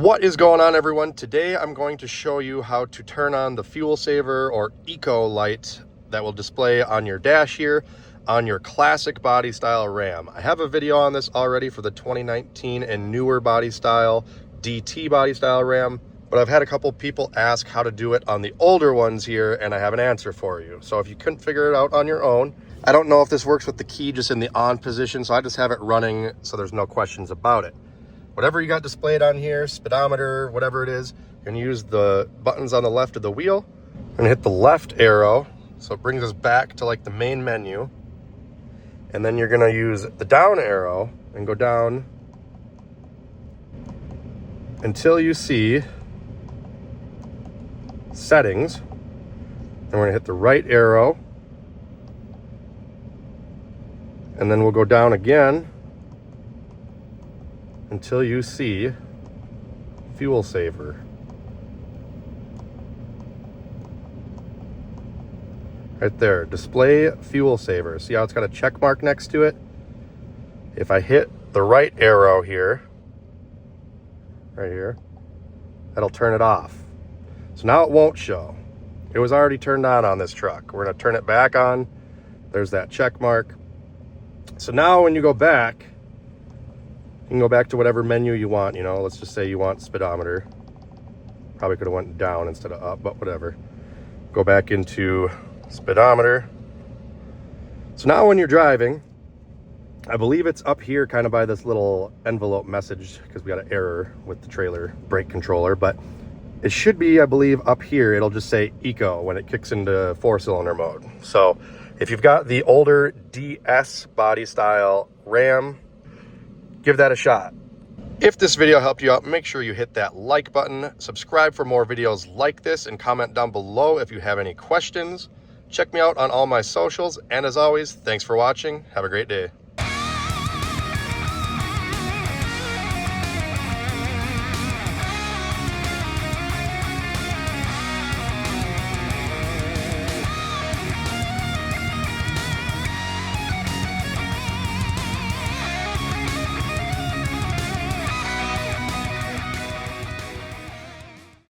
What is going on, everyone? Today I'm going to show you how to turn on the fuel saver or eco light that will display on your dash here on your classic body style Ram. I have a video on this already for the 2019 and newer body style DT body style Ram, but I've had a couple people ask how to do it on the older ones here, and I have an answer for you. So if you couldn't figure it out on your own, I don't know if this works with the key just in the on position, so I just have it running so there's no questions about it. Whatever you got displayed on here, speedometer, whatever it is, you're gonna use the buttons on the left of the wheel. I'm gonna hit the left arrow, so it brings us back to like the main menu. And then you're gonna use the down arrow and go down until you see settings. And we're gonna hit the right arrow. And then we'll go down again until you see fuel saver. Right there, display fuel saver. See how it's got a check mark next to it? If I hit the right arrow here, right here, that'll turn it off. So now it won't show. It was already turned on this truck. We're gonna turn it back on. There's that check mark. So now when you go back, you can go back to whatever menu you want, you know, let's just say you want speedometer. Probably could have went down instead of up, but whatever. Go back into speedometer. So now when you're driving, I believe it's up here kind of by this little envelope message because we got an error with the trailer brake controller, but it should be, I believe, up here. It'll just say eco when it kicks into 4-cylinder mode. So if you've got the older DS body style Ram, give that a shot. If this video helped you out, make sure you hit that like button, subscribe for more videos like this, and comment down below if you have any questions. Check me out on all my socials, and as always, thanks for watching. Have a great day.